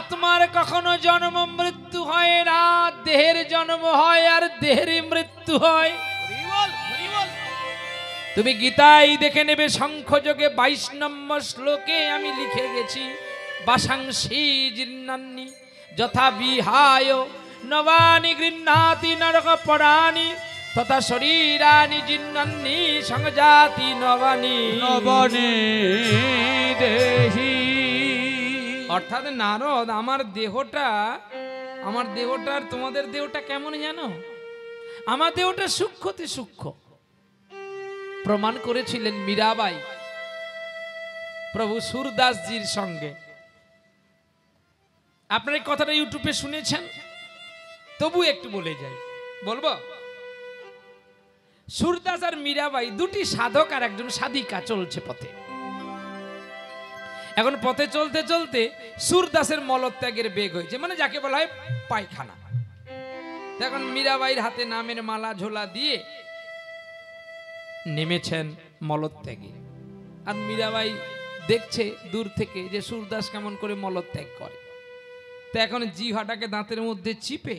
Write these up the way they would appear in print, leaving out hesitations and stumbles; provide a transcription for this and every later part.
আত্মার কখনো জন্ম মৃত্যু হয় না, দেহের জন্ম হয় আর দেহের মৃত্যু হয়। তুমি গীতায় দেখে নেবে, শঙ্খযোগে 22 নম্বর শ্লোকে আমি লিখে গেছি, বাসাংসি জীর্ণান্নি যথা বিহায় নবানি গৃহ্ণাতি নরক পরাণি তথা শরীরানি জীর্ণান্নি সংজাতি নবানি নবনে দেহি। অর্থাৎ নারদ, আমার দেহটার তোমাদের দেহটা কেমন জানো? আমার দেহটা সূক্ষ্মতে সূক্ষ্ম। প্রমাণ করেছিলেন মীরাবাই প্রভু সুরদাসজির সঙ্গে। আপনার এই কথাটা ইউটিউবে শুনেছেন, তবু একটু বলে যাই, বলবো। সুরদাস আর মীরাবাই দুটি সাধক আর একজন সাধিকা চলছে পথে। এখন পথে চলতে চলতে সুরদাসের মলত্যাগের বেগ হয়েছে, মানে যাকে বলা হয় পায়খানা। এখন মীরাবাইয়ের হাতে নামের মালা ঝোলা দিয়ে নেমেছেন মলত্যাগে। আর মীরাবাই দেখছে দূর থেকে যে সুরদাস কেমন করে মলত্যাগ করে। তো এখন জিহাটাকে দাঁতের মধ্যে চিপে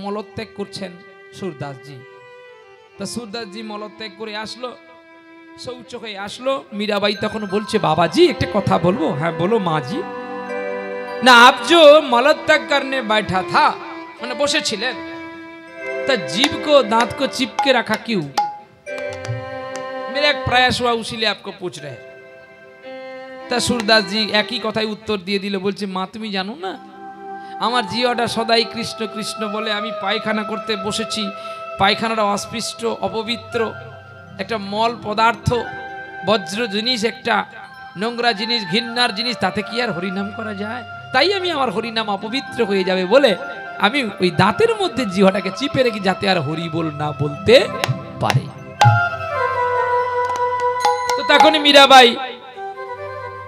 মলত্যাগ করছেন সুরদাসজি। তা সুরদাসজি মলত্যাগ করে আসলো, শৌচ হয়ে আসলো। মীরাবাই তখন বলছে, বাবাজি একটা কথা বলবো? হ্যাঁ বলো মাজি। না, আপ जो मलत्याग करने बैठा था, মানে বসেছিলেন, তা जीभ को दांत को चिप के रखा क्यों? मेरा एक प्रयास हुआ, उसीलिए आपको पूछ रहे हैं। তা সুরদাস জি একই কথাই উত্তর দিয়ে দিল, বলছে মা তুমি জানো না আমার জিহ্বাটা সদাই কৃষ্ণ কৃষ্ণ বলে, আমি পায়খানা করতে বসেছি, পায়খানাটা অস্পৃষ্ট অপবিত্র একটা মল পদার্থ, বজ্র জিনিস, একটা নোংরা জিনিস, ঘৃণার জিনিস, তাতে কি আর হরিনাম করা যায়? তাই আমি আমার হরিনাম অপবিত্র হয়ে যাবে বলে আমি ওই দাঁতের মধ্যে জিহ্বাটাকে চিপে রেখে, যাতে আর হরি বল না বলতে পারে। তো তখনই মীরাবাই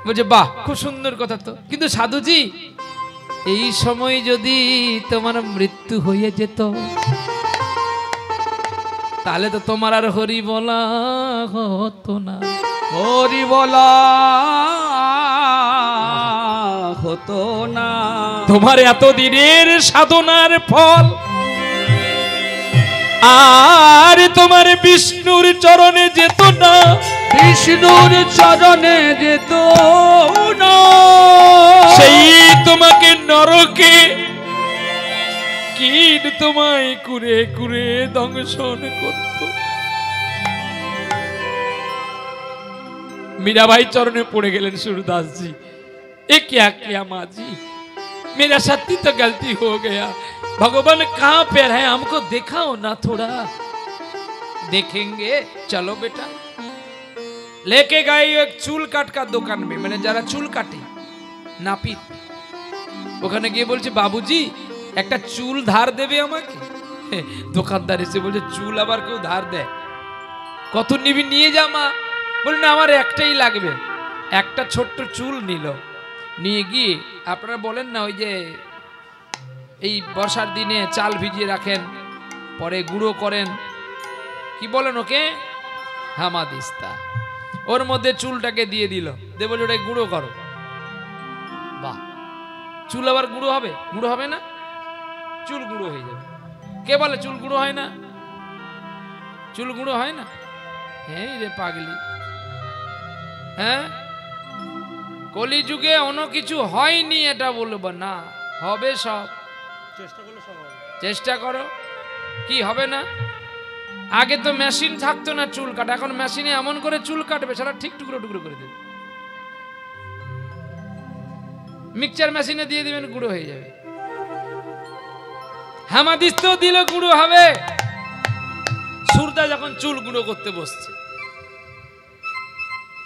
বলছে, বাহ খুব সুন্দর কথা তো, কিন্তু সাধুজি এই সময় যদি তোমার মৃত্যু হয়ে যেত, তাহলে তো তোমার আর হরি বলা হতো না। হরি বলা হতো না। তোমার এতদিনের সাধনার ফল আর তোমার বিষ্ণুর চরণে যেত না, বিষ্ণুর চরণে যেত না। সেই তোমাকে নরকে কীট তোমায় কুরে কুরে দংশন করত। मीराबाई चरणों पड़े गए सूरदास जी, ये क्या किया माँ जी, मेरा सत्य तो गलती हो गया, भगवान कहाँ पे है, हमको दिखाओ ना थोड़ा। देखेंगे, चलो बेटा। लेके गए एक चूल काट का दुकान में, मैंने जरा चूल काटे नापित, ওখানে গিয়ে বলছে বাবুজি একটা চুল ধার দেবে আমাকে? দোকানদার এসে বলছে চুল আবার কেউ ধার দেয়? কত নিবি? নিয়ে যা মা। বলি না আমার একটাই লাগবে। একটা ছোট্ট চুল নিল, নিয়ে গিয়ে আপনারা বলেন না ওই যে এই বর্ষার দিনে চাল ভিজিয়ে রাখেন, পরে গুঁড়ো করেন, কি বলেন ওকে? হামাদিস্তা। ওর মধ্যে চুলটাকে দিয়ে দিল, দিয়ে বলে ওটাকে গুঁড়ো করো। বাহ, চুল আবার গুঁড়ো হবে? গুঁড়ো হবে না, চুল গুঁড়ো হয়ে যাবে। কে বলে চুল গুঁড়ো হয় না? চুল গুঁড়ো হয় না? হ্যাঁ রে পাগলি, হ্যাঁ কলি যুগে অন্য কিছু হয়নি এটা বলবো না, হবে সব। চেষ্টা করো, কি হবে না? আগে তো মেশিন থাকতো না চুল কাটা, এখন মেশিনে এমন করে চুল কাটবে সারা ঠিক টুকরো টুকরো করে দেবে। মিক্সচার মেশিনে দিয়ে দিবেন, গুঁড়ো হয়ে যাবে। হামাদিস্ত দিলে গুঁড়ো হবে। সুরদা যখন চুল গুঁড়ো করতে বসছে,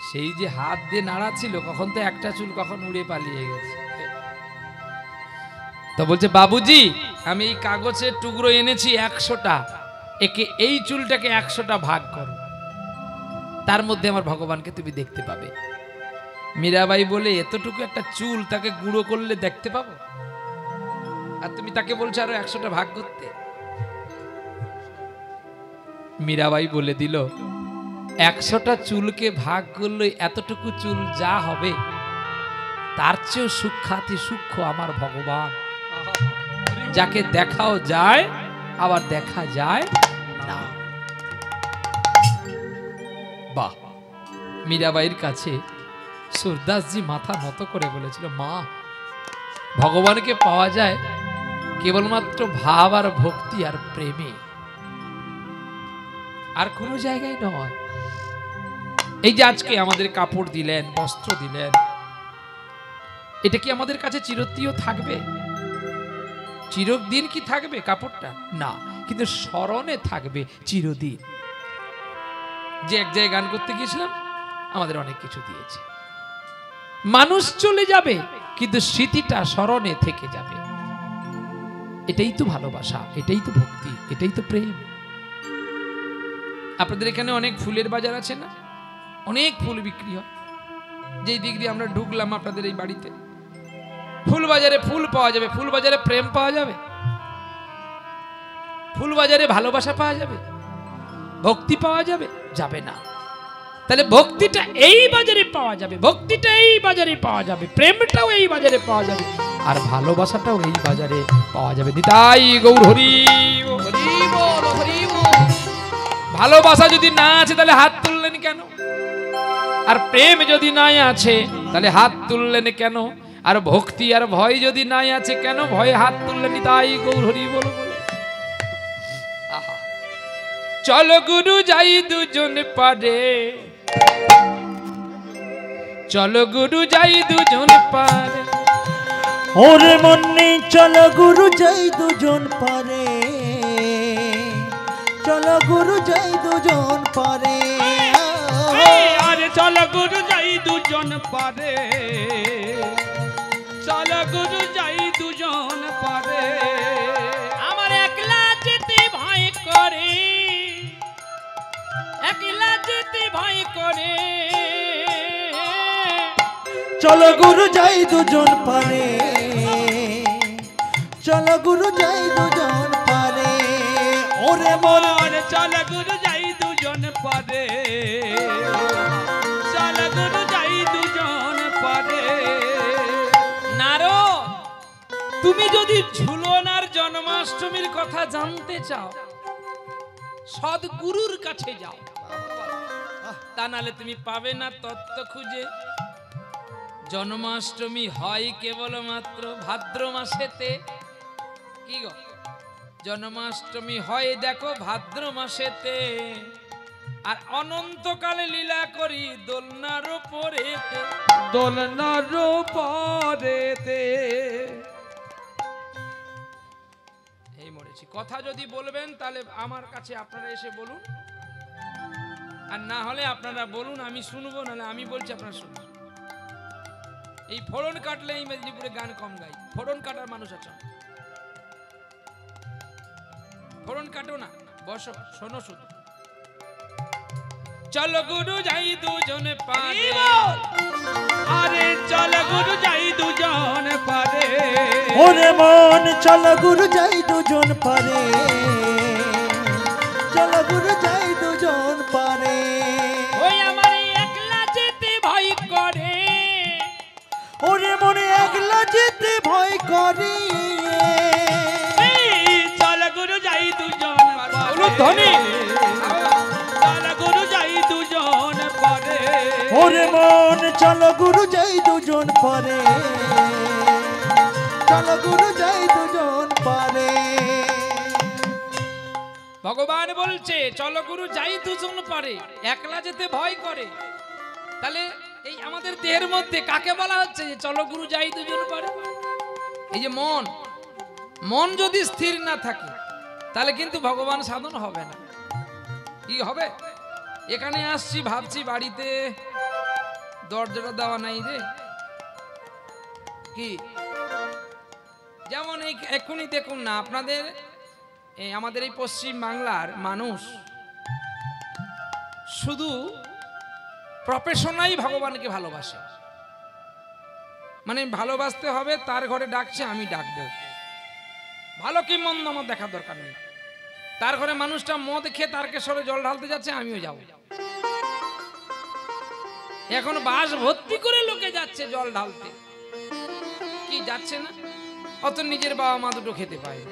সেই যে হাত দিয়ে নাড়া ছিল, কখন তো একটা চুল কখন উড়ে পালিয়ে গেছে। তো বলছে বাবুজি আমি এই কাগজের টুকরো এনেছি 100টা, একে এই চুলটাকে 100টা ভাগ করো, তার মধ্যে আমার ভগবানকে তুমি দেখতে পাবে। মীরাবাই বলে এতটুকু একটা চুল তাকে গুঁড়ো করলে দেখতে পাবো, আর তুমি তাকে বলছো আরো 100টা ভাগ করতে? মীরাবাই বলে দিল 100টা চুলকে ভাগ করলে এতটুকু চুল যা হবে তার চেয়েও সূক্ষ্মাতি সূক্ষ্ম আমার ভগবান, যাকে দেখাও যায় আবার দেখা যায় না। বাহ! মীরাবাইয়ের কাছে সুরদাসজি মাথা নত করে বলেছিল, মা, ভগবানকে পাওয়া যায় কেবলমাত্র ভাব আর ভক্তি আর প্রেমে, আর কোনো জায়গায় নয়। এই যে আজকে আমাদের কাপড় দিলেন, বস্ত্র দিলেন, এটা কি আমাদের কাছে চিরস্থায়ী থাকবে? চিরদিন কি থাকবে কাপড়টা? না, কিন্তু স্মরণে থাকবে চিরদিন। যে এক জায়গায় গান করতে গিয়েছিলাম, আমাদের অনেক কিছু দিয়েছে। মানুষ চলে যাবে কিন্তু স্মৃতিটা স্মরণে থেকে যাবে। এটাই তো ভালোবাসা, এটাই তো ভক্তি, এটাই তো প্রেম। আপনাদের এখানে অনেক ফুলের বাজার আছে না? অনেক ফুল বিক্রি হয়। যেই দিক দিয়ে আমরা ঢুকলাম আপনাদের এই বাড়িতে, ফুল বাজারে ফুল পাওয়া যাবে, ফুল বাজারে প্রেম পাওয়া যাবে, ফুল বাজারে ভালোবাসা পাওয়া যাবে, ভক্তি পাওয়া যাবে? যাবে না। তাহলে ভক্তিটা এই বাজারে পাওয়া যাবে, ভক্তিটা এই বাজারে পাওয়া যাবে, প্রেমটাও এই বাজারে পাওয়া যাবে, আর ভালোবাসাটাও এই বাজারে পাওয়া যাবে। নিতাই গৌর হরি হরি বল, হরি বল। ভালোবাসা যদি না আছে তাহলে হাত তুললেন কেন? আর প্রেম যদি নাই আছে তাহলে হাত তুললেন কেন? আর ভক্তি আর ভয় যদি নাই আছে কেন ভয়ে হাত তুললেন? নিতাই গৌর হরি বল বলে। আহা, চলো গুরু যাই দুজন পারে, চলো গুরু যাই দুজন পারে, ওরে মন্নি চলো গুরু যাই দুজন পারে, চলো গুরু যাই দুজন পারে, আরে চলো গুরু যাই দুজন পারে, চলো গুরু যাই দুজন পারে। আমার একলা যেতে ভয় করে, একলা যেতে ভয় করে, চলো গুরু যাই দুজন পারে, চলো গুরু যাই দুজন পারে, ওরে মন চলো গুরু যাই দুজন পারে, চলো গুরু যাই দুজন পারে। নারদ, তুমি যদি ঝুলনার জন্মাষ্টমীর কথা জানতে চাও, সদ্গুরুর কাছে যাও, তা নাহলে তুমি পাবে না তত্ত্ব খুঁজে। জন্মাষ্টমী হয় কেবলমাত্র ভাদ্র মাসেতে। কি গো, জন্মাষ্টমী হয় দেখো ভাদ্র মাসেতে, আর অনন্তকালে লীলা করি দোলনার উপরেতে, দোলনার পরেতে। এই মরেছি। কথা যদি বলবেন তাহলে আমার কাছে আপনারা এসে বলুন, আর না হলে আপনারা বলুন, আমি শুনবো, নাহলে আমি বলছি আপনারা শুনুন। এই ফোড়ন কাটলে এই মেদিনীপুরে গান কম গাই। ফোড়ন কাটার মানুষ আছে? ফোড়ন কাটো না, বসো, শোনো শুধু। চলো গুরু যাই দুজন পারে, আরে চলো গুরু যাই দুজন পারে, ওরে মন চলো গুরু যাই দুজন পারে, চলো গুরু যাই দুজন পারে, ওই আমার একলা যেতে ভয় করে, ওরে মনে একলা যেতে ভয় করে, চলো গুরু যাই দুজন বলো ধনী। চলো গুরু যাই দুজন পারে, ওরে মন চলো গুরু যাই দুজন পারে, চলো গুরু যাই দুজন পারে। ভগবান বলছে চলো গুরু যাই দুজন পারে, একলা যেতে ভয় করে। তাহলে এই আমাদের দেহের মধ্যে কাকে বলা হচ্ছে যে চলো গুরু যাই দুজন পারে? এই যে মন, মন যদি স্থির না থাকে তাহলে কিন্তু ভগবান সাধন হবে না। কি হবে? এখানে আসছি ভাবছি বাড়িতে দরজাটা দেওয়া নাই রে, কি যেমন এই এক্ষুনি দেখুন না আপনাদের আমাদের এই পশ্চিম বাংলার মানুষ শুধু প্রফেশনাই ভগবানকে ভালোবাসে। মানে ভালোবাসতে হবে, তার ঘরে ডাকছে আমি ডাকবো, ভালো কি মন্দ আমার দেখার দরকার নেই। তার ঘরে মানুষটা মদ খেয়ে তারকেশ্বরে জল ঢালতে যাচ্ছে, আমিও যাব। এখন বাস ভর্তি করে লোকে যাচ্ছে জল ঢালতে, কি যাচ্ছে না, অত নিজের বাবা মা দুটো খেতে পায় না।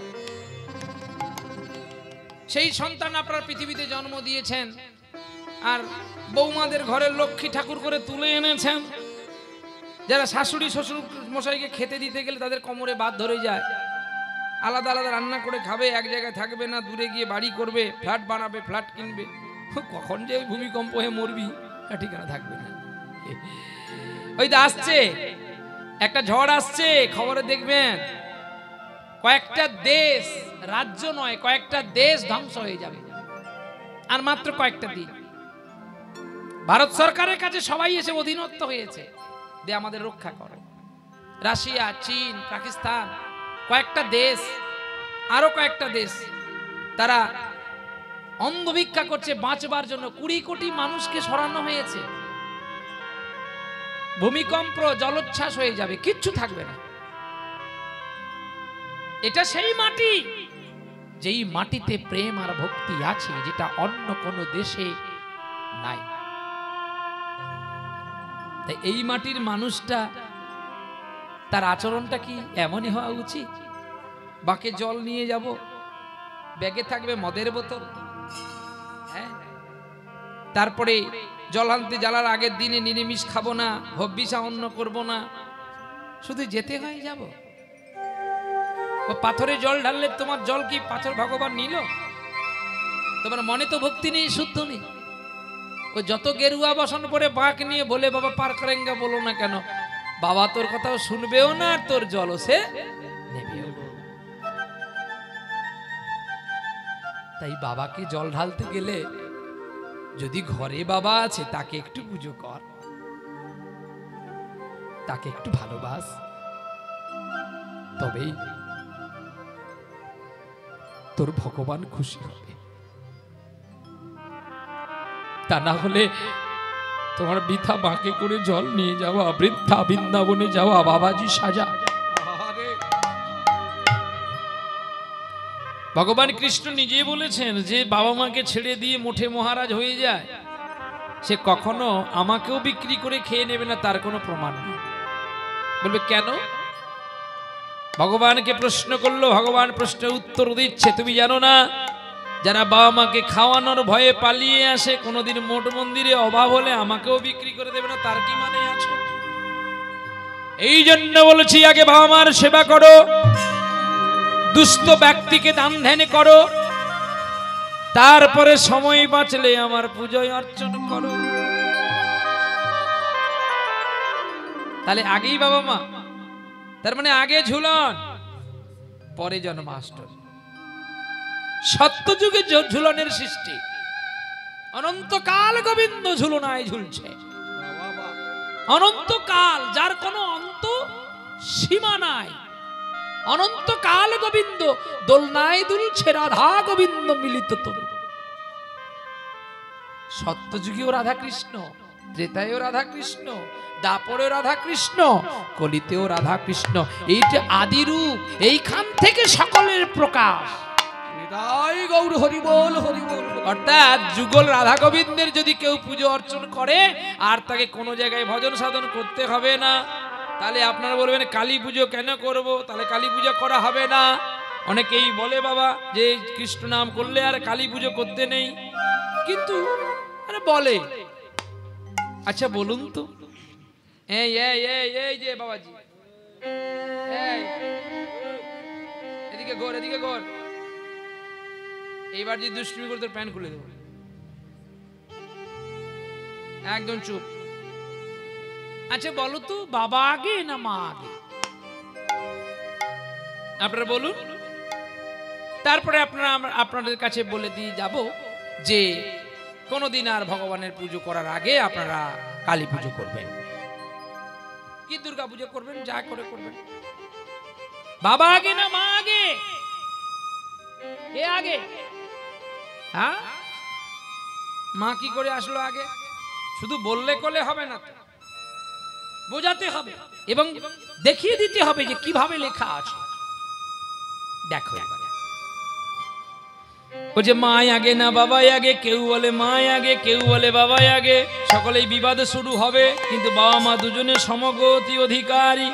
সেই সন্তান আপনার পৃথিবীতে জন্ম দিয়েছেন, আর বৌমাদের ঘরের লক্ষ্মী ঠাকুর করে তুলে এনেছেন। যারা শাশুড়ি শ্বশুর মশাইকে খেতে দিতে গেলে তাদের কোমরে বাদ ধরে যায়, আলাদা আলাদা রান্না করে খাবে, এক জায়গায় থাকবে না, দূরে গিয়ে বাড়ি করবে, ফ্ল্যাট বানাবে, ফ্ল্যাট কিনবে। কখন যে ভূমিকম্প হয়ে মরবি ঠিকানা থাকবে না। ওই তো আসছে একটা ঝড় আসছে, খবরে দেখবেন কয়েকটা দেশ, রাজ্য নয় কয়েকটা দেশ ধ্বংস হয়ে যাবে, আর মাত্র কয়েকটা দিন। ভারত সরকারের কাছে সবাই এসে অধীনস্থ হয়েছে যে আমাদের রক্ষা করো। রাশিয়া, চীন, পাকিস্তান, কয়েকটা দেশ, আরো কয়েকটা দেশ, তারা অন্ধভিক্ষা করছে বাঁচবার জন্য। 20 কোটি মানুষকে সরানো হয়েছে। ভূমিকম্প, জলোচ্ছ্বাস হয়ে যাবে, কিচ্ছু থাকবে না। এটা সেই মাটি, যেই মাটিতে প্রেম আর ভক্তি আছে, যেটা অন্য কোন দেশে নাই। তাই এই মাটির মানুষটা, তার আচরণটা কি এমনই হওয়া উচিত? বাকে জল নিয়ে যাব, ব্যাগে থাকবে মদের বোতল, হ্যাঁ, তারপরে জল আনতে জ্বালার আগের দিনে নিরামিষ খাবো না, হব্বিসা অন্ন করবো না, শুধু যেতে হয় যাব। ও পাথরে জল ঢাললে তোমার জল কি পাথর ভগবান নিল? তোমার মনে তো ভক্তি নেই, শুদ্ধ নেই। ও যত গেরুয়া বসন পরে বাঁক নিয়ে বলে বাবা পার করেঙ্গা বলো না কেন, বাবা তোর কথাও শুনবেও না, আর তোর জলও সে নেবেও না। তাই বাবাকে জল ঢালতে গেলে যদি ঘরে বাবা আছে, তাকে একটু পুজো কর, তাকে একটু ভালোবাস, তবেই তোর ভগবান খুশি হবে। তা না হলে তোমার বৃথা বাঁকে করে জল নিয়ে যাওয়া, বৃদ্ধা বৃন্দাবনে যাওয়া, বাবাজি সাজা। ভগবান কৃষ্ণ নিজে বলেছেন যে বাবা মাকে ছেড়ে দিয়ে মঠে মহারাজ হয়ে যায়, সে কখনো আমাকেও বিক্রি করে খেয়ে নেবে না, তার কোনো প্রমাণ নেই। বলবে কেন? ভগবানকে প্রশ্ন করলো, ভগবান প্রশ্নের উত্তর দিচ্ছে, তুমি জানো না যারা বাবা মাকে খাওয়ানোর ভয়ে পালিয়ে আসে, কোনোদিন মোট মন্দিরে অভাব হলে আমাকেও বিক্রি করে দেবে না, তার কি মানে আছে? এই জন্য বলেছি আগে বাবা মার সেবা করো, দুস্থ ব্যক্তিকে দান ধ্যান করো, তারপরে সময় বাঁচলে আমার পূজা অর্চন করো। তাহলে আগেই বাবা মা, তার মানে আগে ঝুলন, পরে জন্মাষ্টমী। সত্যযুগে ঝুলনের সৃষ্টি, অনন্তকাল গোবিন্দ ঝুলনায় ঝুলছে, অনন্তকাল, যার কোনো অন্ত সীমা নাই। অনন্তকাল গোবিন্দ দোলনায় দুলছে, রাধা গোবিন্দ মিলিত তনু। সত্যযুগেও রাধা কৃষ্ণ, ত্রেতায়ও রাধা কৃষ্ণ, দাপরেও রাধা কৃষ্ণ, কলিতেও রাধা কৃষ্ণ। এইটা আদি রূপ, এইখান থেকে সকলের প্রকাশ। গৌর হরি বল, হরি বল। অর্থাৎ যুগল রাধা গোবিন্দের যদি কেউ পুজো অর্চন করে, আর তাকে কোনো জায়গায় ভজন সাধন করতে হবে না। তাহলে আপনারা বলবেন কালী পুজো কেন করব? তাহলে কালী পুজো করা হবে না। অনেকেই বলে বাবা যে কৃষ্ণ নাম করলে আর কালী পুজো করতে নেই, কিন্তু আরে বলে, আচ্ছা বলুন তো, এই এই এই এই যে বাবাজি, এই এদিকে ঘোর, এদিকে ঘোর, এইবার যে দুষ্টুমি করে তোর প্যান্ট খুলে দেবো, একদম চুপ। আচ্ছা বলো তো, বাবা আগে না মা আগে? আপনারা বলুন, তারপরে আপনারা আপনাদের কাছে বলে দিয়ে যাব যে কোনদিন আর ভগবানের পুজো করার আগে আপনারা কালী পুজো করবেন, কি দুর্গা পুজো করবেন, যা করে করবেন। বাবা আগে না মা আগে? কে আগে? হ্যাঁ, মা কি করে আসলো আগে? শুধু বললে করলে হবে না, বোঝাতে হবে এবং দেখিয়ে দিতে হবে যে কিভাবে লেখা আছে। দেখো ও যে মা আগে না বাবা আগে, কেউ বলে মা আগে, কেউ বলে বাবা আগে, সকলেই বিবাদ শুরু হবে। কিন্তু বাবা মা দুজনে সমগতি অধিকারী,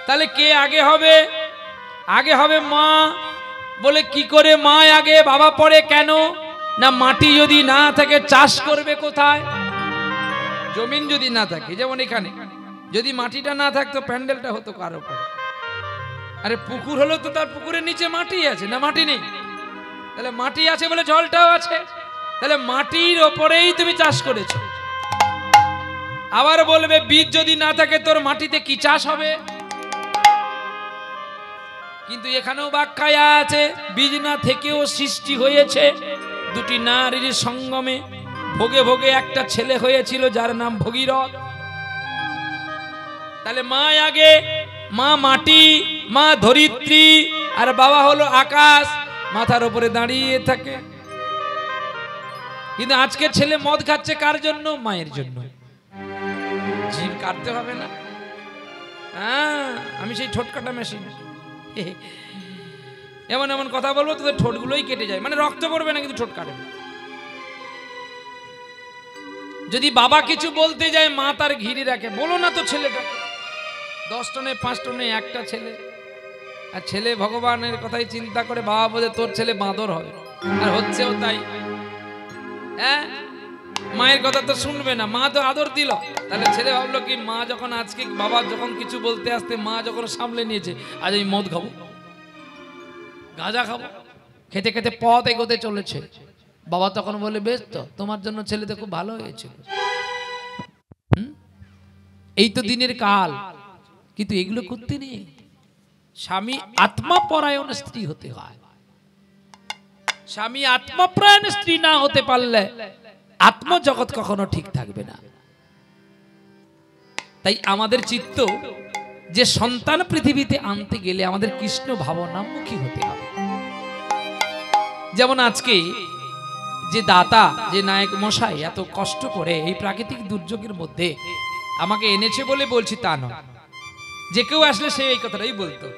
তাহলে কে আগে হবে? আগে হবে মা। বলে কি করে মা আগে বাবা পরে কেন? না মাটি যদি না থাকে চাষ করবে কোথায়? জমিন যদি না থাকে, যেমন এখানে যদি মাটিটা না থাকতো প্যান্ডেলটা হতো কার উপরে? আরে পুকুর হলো তো তার পুকুরের নিচে মাটি আছে, না মাটি নেই? তাহলে মাটি আছে বলে জলটাও আছে, তাহলে মাটির ওপরেই তুমি চাষ করেছো। আবার বলবে বীজ যদি না থাকে তোর মাটিতে কি চাষ হবে? কিন্তু এখানেও ব্যাখ্যা আছে, বীজ না থেকেও সৃষ্টি হয়েছে দুটি নারীর সঙ্গমে। ভোগে ভোগে একটা ছেলে হয়েছিল যার নাম ভগীরথ। তাহলে মা আগে, মা মাটি, মা ধরিত্রী, আর বাবা হলো আকাশ, মাথার উপরে দাঁড়িয়ে থাকে। কিন্তু আজকে ছেলে মদ খাচ্ছে কার জন্য? মায়ের জন্য। জিভ কাটতে হবে না? হ্যাঁ, আমি সেই ঠোঁট কাটা মেশিন। এমন এমন কথা বলবো তোদের ঠোঁটগুলোই কেটে যায়, মানে রক্ত পড়বে না কিন্তু ঠোঁট কাটে না। যদি বাবা কিছু বলতে যায় মা তার ঘিরে রাখে, বলো না তো ছেলেটাকে। 10 টনে 5 টনে একটা ছেলে, আর ছেলে ভগবানের কথাই চিন্তা করে বাবা বলে তোর ছেলে বাঁদর হবে, আর হচ্ছেও তাই। হ্যাঁ, মায়ের কথা তো শুনবে না, মা তো আদর দিল। তাহলে ছেলে ভাবলো কি, মা যখন আজকে বাবা যখন কিছু বলতে আসতে মা যখন সামলে নিয়েছে, আজ আমি মদ খাবো, গাঁজা খাবো, খেতে খেতে পথ এগোতে চলেছে। বাবা তখন বলে বেশ তো, তোমার জন্য ছেলেটা খুব ভালো হয়েছিল। এই তো দিনের কাল, কিন্তু এগুলো করতে নেই। স্বামী আত্মাপরায়ণ স্ত্রী হতে হয়। স্বামী আত্মাপরায়ণ স্ত্রী না হতে পারলে আত্মজগৎ কখনো ঠিক থাকবে না। তাই আমাদের চিত্ত যে সন্তান পৃথিবীতে আনতে গেলে আমাদের কৃষ্ণ ভাবনামুখী হতে হবে। যেমন আজকে যে দাতা, যে নায়ক মশাই এত কষ্ট করে এই প্রাকৃতিক দুর্যোগের মধ্যে আমাকে এনেছে বলে বলছি তা নয়। যে কেউ আসলে সে এই কথাটাই বলতো,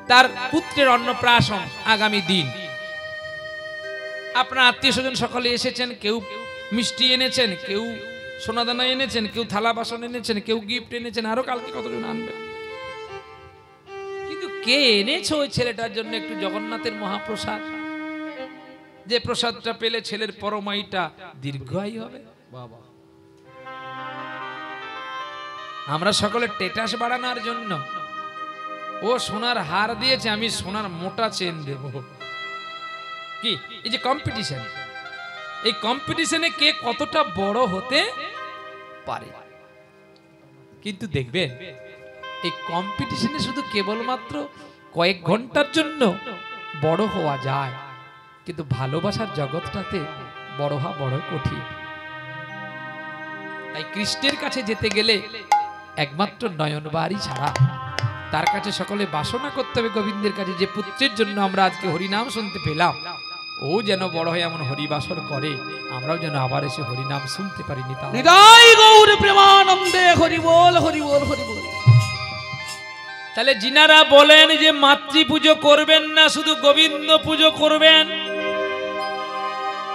তার পুত্রের অন্নপ্রাশন আগামী দিন। আপনার আত্মীয় স্বজন সকলে এসেছেন, কেউ মিষ্টি এনেছেন, কেউ সোনাদানা এনেছেন, কেউ থালা বাসন এনেছেন, কেউ গিফট এনেছেন, আরো কালকে কতজন আনবে। কিন্তু কে এনেছে ওই ছেলেটার জন্য একটু জগন্নাথের মহাপ্রসাদ, যে প্রসাদটা পেলে ছেলের পরমায়ুটা দীর্ঘায়ু হবে। বাবা, আমরা সকলে স্ট্যাটাস বাড়ানোর জন্য ও সোনার হার দিয়েছে, আমি সোনার মোটা চেন দেব। কি এই যে কম্পিটিশন, এই কম্পিটিশনে কে কতটা বড় হতে পারে। কিন্তু দেখবেন এই কম্পিটিশনে শুধু কেবলমাত্র কয়েক ঘন্টার জন্য বড় হওয়া যায়, কিন্তু ভালোবাসার জগৎটাতে বড় হওয়া বড় কঠিন। তাই কৃষ্ণের কাছে যেতে গেলে একমাত্র নয়নবাড়ি ছাড়া তার কাছে সকলে বাসনা করতে হবে গোবিন্দের কাছে, যে পুত্রের জন্য আমরা আজকে হরিনাম শুনতে পেলাম, ও যেন বড় হয়ে এমন হরিবাসর করে, আমরাও যেন আবার এসে হরিনাম শুনতে পারি। নিতাই গৌর প্রেমানন্দে হরি বল, হরি বল, হরি বল। তাহলে যিনারা বলেন যে মাতৃ পুজো করবেন না, শুধু গোবিন্দ পুজো করবেন,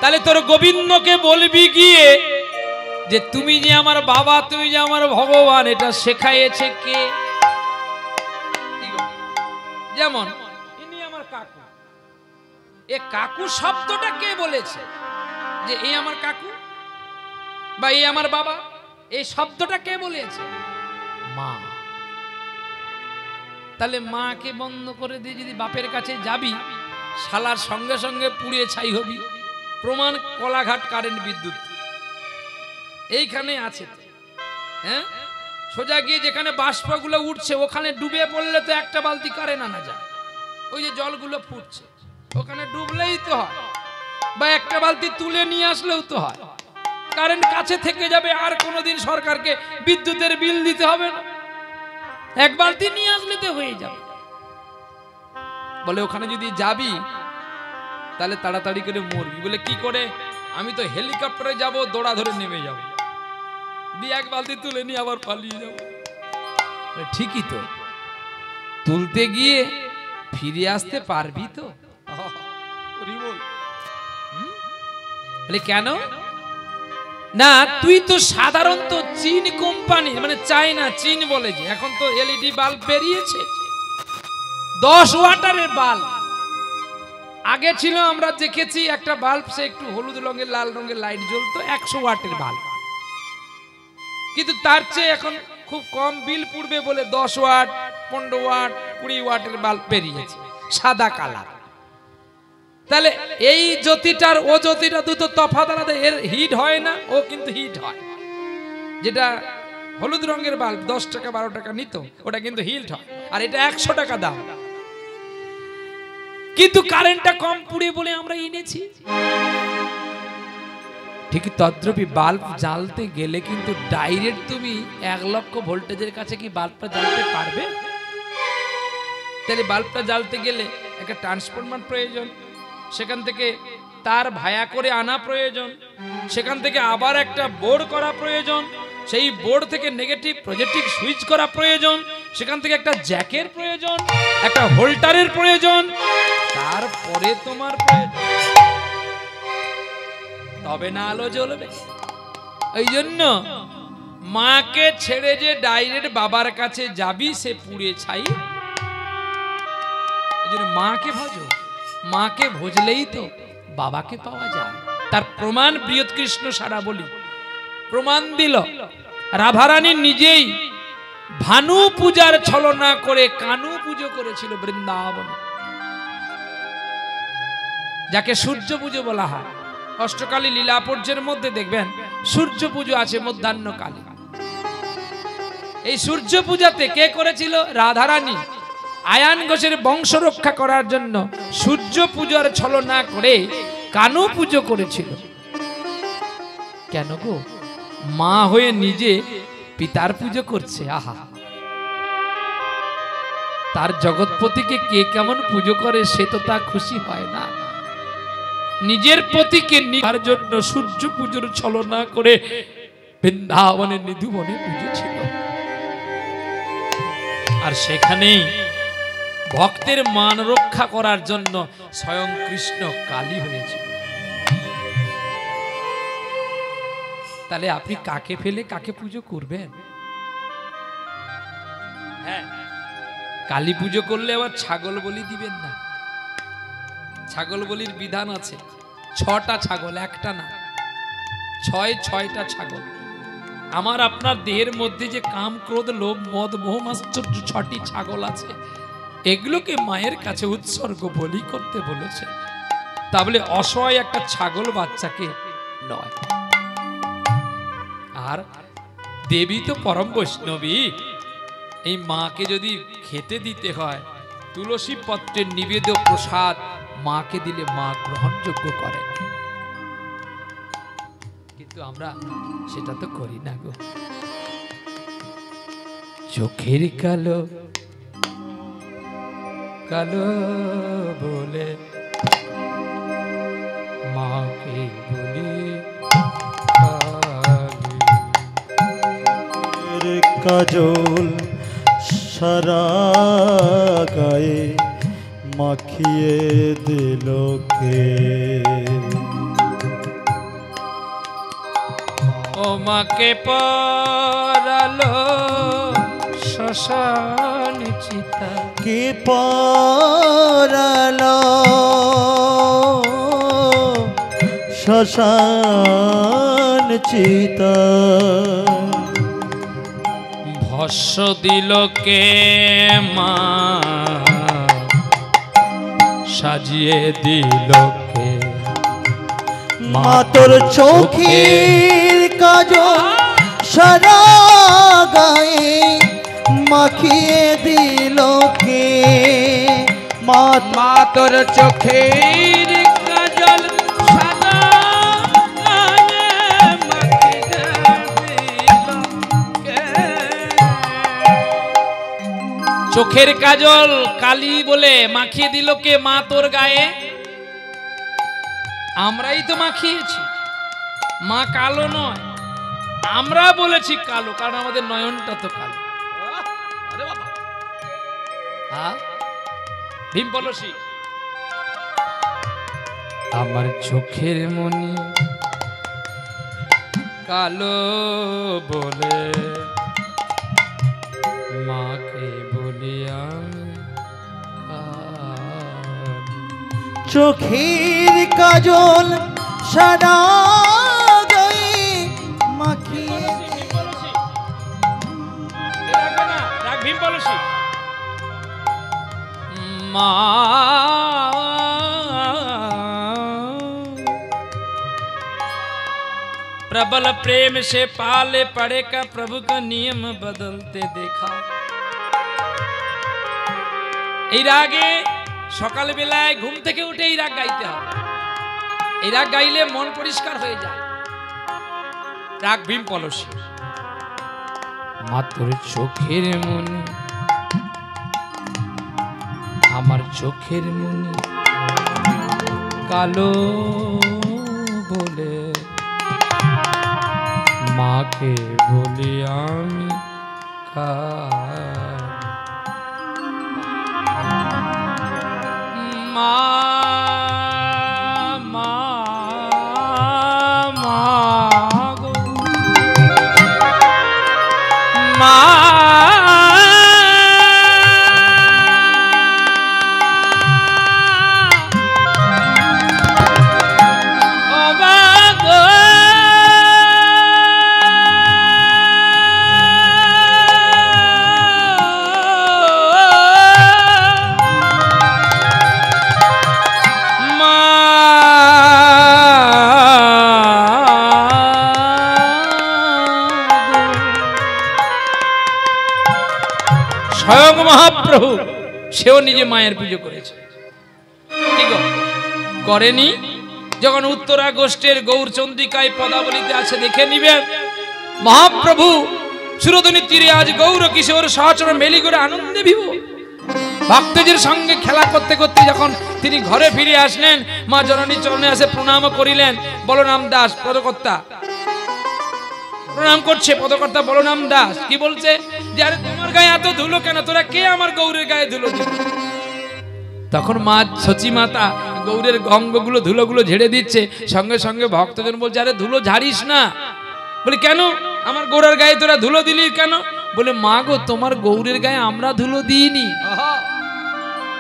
তাহলে তোর গোবিন্দকে বলবি গিয়ে যে তুমি যে আমার বাবা, তুমি যে আমার ভগবান, এটা শেখাইছে কে? যেমন ইনি আমার কাকু, এ কাকু শব্দটা কে বলেছে যে এই আমার কাকু বা এই আমার বাবা? এই শব্দটা কে বলেছে? মা। তাহলে মাকে বন্ধ করে দিয়ে যদি বাপের কাছে যাবি, শালার সঙ্গে সঙ্গে পুড়ে ছাই হবি। প্রমাণ কলাঘাট কারেন্ট বিদ্যুৎ এইখানে আছে। হ্যাঁ, সোজা গিয়ে যেখানে বাষ্পগুলো উঠছে ওখানে ডুবে পড়লে তো একটা বালতি কারেন্ট আনা যায়। ওই যে জলগুলো ফুটছে ওখানে ডুবলেই তো হয়, বা একটা বালতি তুলে নিয়ে আসলেও তো হয়। কারেন্ট কাছে থেকে যাবে, আর কোনোদিন সরকারকে বিদ্যুতের বিল দিতে হবে না, এক বালতি নিয়ে আসলে তো হয়ে যাবে। বলে ওখানে যদি যাবি তাহলে তাড়াতাড়ি করে মরবি। বলে কি করে? আমি তো হেলিকপ্টারে যাব, দৌড়া ধরে নেমে যাব, দিয়ে এক বালতি তুলে নিয়ে আবার পালিয়ে যাব। ঠিকই তো, তুলতে গিয়ে ফিরে আসতে পারবি তো? বলে কেন? না তুই তো সাধারণত চীন কোম্পানি মানে চায়না চীন বলে যে এখন তো এলইডি বাল্ব বেরিয়েছে 10 ওয়াটের বাল্ব আগে ছিল আমরা দেখেছি একটা বাল্ব সে একটু হলুদ রঙের লাল রঙের লাইট জ্বলতো 100 ওয়াটের বাল্ব কিন্তু তার চেয়ে এখন খুব কম বিল পড়বে বলে 10 ওয়াট 15 ওয়াট 20 ওয়াটের বাল্ব বেরিয়েছে সাদা কালার তাহলে এই জ্যোতিটার ও জ্যোতিটা দুটো তফাৎ আলাদা এর হিট হয় না ও কিন্তু হিট হয় যেটা হলুদ রঙের বাল্ব 10 টাকা 12 টাকা নিত ওটা কিন্তু হিট হয় আর এটা 100 টাকা দাম কিন্তু কারেন্টটা কম পুড়ে বলে আমরা এনেছি ঠিক তদ্রূপী বাল্ব জ্বালতে গেলে কিন্তু ডাইরেক্ট তুমি 1 লক্ষ ভোল্টেজের কাছে কি বাল্বটা জ্বালতে পারবে তাহলে বাল্বটা জ্বালতে গেলে একটা ট্রান্সফরমার প্রয়োজন সেখান থেকে তার ভায়া করে আনা প্রয়োজন সেখান থেকে আবার একটা বোর্ড করা প্রয়োজন সেই বোর্ড থেকে নেগেটিভ পজিটিভ সুইচ করা প্রয়োজন সেখান থেকে একটা জ্যাকের প্রয়োজন একটা হোল্ডারের প্রয়োজন তারপরে তোমার প্রয়োজন তবে না আলো জ্বলবে এই জন্য মাকে ছেড়ে যে ডাইরেক্ট বাবার কাছে যাবি সে পুড়ে ছাই এই জন্য মাকে ভজো মাকে ভজলেই তো বাবাকে পাওয়া যায় তার প্রমাণ বৃহৎ কৃষ্ণ সারা বলি প্রমাণ দিল রাধারানী নিজেই ভানু পূজার ছলনা করে কানু পুজো করেছিল বৃন্দাবনে যাকে সূর্য পুজো বলা হয় অষ্টকালী লীলাপর্যের মধ্যে দেখবেন সূর্য পুজো আছে মধ্যাহ্ন কালী এই সূর্য পূজাতে কে করেছিল রাধারানী আয়ান ঘোষের বংশ রক্ষা করার জন্য সূর্য পূজার ছলনা করে কানু পুজো করেছিল কেন গো মা হয়ে নিজে পিতার পুজো করছে আহা তার জগৎপতিকে কে কেমন পুজো করে সে তো তা খুশি হয় না নিজের পতিকে নিবার জন্য সূর্য পুজোর ছলনা করে বৃন্দাবনের নিধুবনে পুজো ছিল আর সেখানেই ভক্তের মান রক্ষা করার জন্য স্বয়ং কৃষ্ণ কালী হয়েছিল তাহলে আপনি কাকে ফেলে কাকে পুজো করবেন হ্যাঁ কালী পুজো করলে আবার ছাগল বলি দিবেন না ছাগল বলির বিধান আছে 6টা ছাগল একটা না 6টা ছাগল আমার আপনার দেহের মধ্যে যে কাম ক্রোধ লোভ মদ মোহ মাশ্চর্য 6টি ছাগল আছে এগুলোকে মায়ের কাছে উৎসর্গ বলি করতে বলেছে তা বলে অসহায় একটা ছাগল বাচ্চাকে নয় আর দেবী তো পরম বৈষ্ণবী এই মাকে যদি খেতে দিতে হয় তুলসী পত্রের নিবেদ্য প্রসাদ মাকে দিলে মা গ্রহণযোগ্য করে কিন্তু আমরা সেটা তো করি না গো চোখের কালো কালো বলে মাকে বলি কাজল সারা গায়ে মাখিয়ে দিল কে ও মাকে পরালো শ্মশান চিতা কে পরালো শ্মশান চিতা ভস্য দিল কে মা সাজিয়ে দিল কে মা তোর চোখের কাজল সারা গায়ে মাখিয়ে দিল কে মা তোর চোখের কাজল সাদা গায়ে মাখিয়ে দিল কে। চোখের কাজল কালি বলে মাখিয়ে দিল কে মা তোর গায়ে আমরাই তো মাখিয়েছি মা কালো নয় আমরা বলেছি কালো কারণ আমাদের নয়নটা তো কালো ভীম পলসী আমার চোখের মনি কালো বলে মাকে বলি আমি কালো। চোখের কাজল সাদা গায়ে মাখিয়ে মা प्रबल प्रेम से पाले पड़े का प्रभु का नियम बदलते देखा। এই রাগে সকাল বেলায় ঘুম থেকে উঠে এই রাগ গাইতে হবে। এই রাগ গাইলে মন পরিষ্কার হয়ে যায়। রাগ ভীম পলসী। মাতর চোখের মনি আমার চোখের মনি কালো বলে মাকে বলি আমি মা মা মা গো মা স্বয়ং মহাপ্রভু সেও নিজে মায়ের পুজো করেছে। কি গো করেনি? যখন উত্তরা গোষ্ঠের গৌরচন্দ্রিকায় পদাবলিতে আছে দেখে নিবেন। মহাপ্রভু সুরধনী তীরে আজ গৌর কিশোর সহচর মেলি করে আনন্দে বিভোর। ভক্তদের সঙ্গে খেলা করতে করতে যখন তিনি ঘরে ফিরে আসলেন, মা জননী চরণে আসে প্রণাম করিলেন। বলরাম দাস পদকর্তা প্রণাম করছে। পদকর্তা বলরাম দাস কি বলছে যে আরে তোমার গায়ে এত ধুলো কেন? তোরা কে আমার গৌরের গায়ে ধুলো দিল? তখন মা সচী মাতা গৌরের অঙ্গগুলো ধুলোগুলো ঝেড়ে দিচ্ছে। সঙ্গে সঙ্গে ভক্তজন বলছে আরে ধুলো ঝাড়িস না। বলে কেন আমার গৌরের গায়ে তোরা ধুলো দিলি কেন? বলে মা গো তোমার গৌরের গায়ে আমরা ধুলো দিইনি,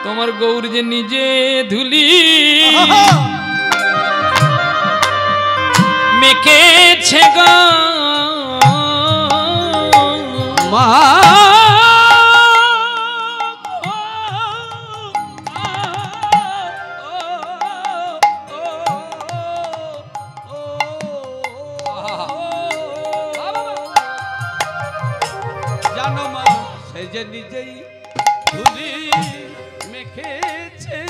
তোমার গৌর যে নিজে ধুলি মেখেছে গো মা। জানো মা সে যে নিজেই ধুলি মেখেছে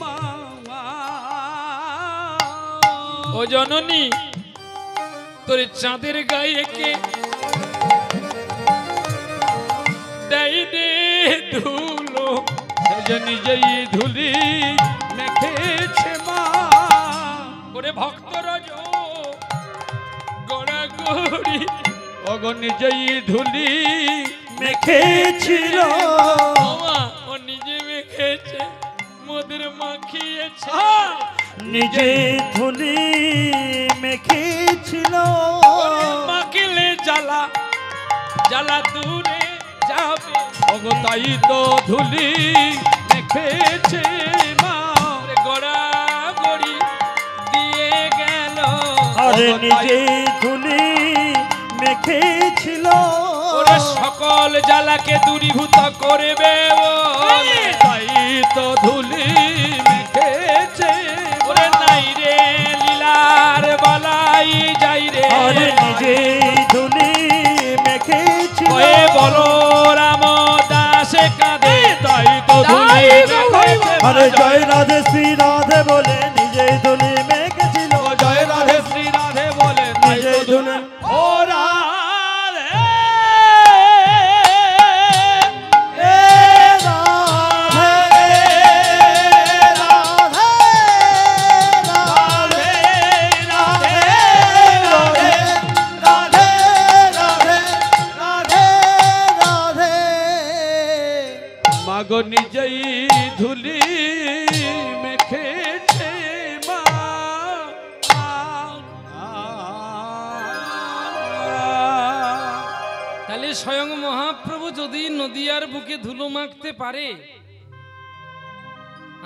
মা। ও জননী তোর চাঁদের গায়ে কে দেয় দে ধুলো? সে যে নিজেই ধুলি মেখেছে মা। ওরে ভক্ত রজ গোড়া গড়ি ওগো নিজেই ধুলি মেখেছিল। ও নিজে মেখেছে মোদের মাখিয়েছে। নিজে ধুলি মেখেছিল। মাখিলে জ্বালা জ্বালা দূরে যাবে। ওগো তাই তো ধুলি মেখেছে মা। গোড়া গড়ি দিয়ে গেল। আরে নিজে ধুলি মেখেছিল। ওরে সকল জ্বালাকে দূরীভূত করবে বলে তাই তো ধুলি মেখেছে। ওরে নাই রে লীলার বলাই যাই রে। আরে নিজে ধুলি মেখেছিল। ওয়ে বলো রাম দাসে কাঁদে তাই তো ধুলি মেখেছে। আরে জয় রাধে শ্রী রাধে বলে নিজে ধুলি মেখেছিল। জয় রাধে শ্রী রাধে বলে নিজে ধুলি ও রাধে মাগো নিজেই ধুলি মেখেছে মা। আরে স্বয়ং মহাপ্রভু যদি নদিয়ার বুকে ধুলো মাখতে পারে,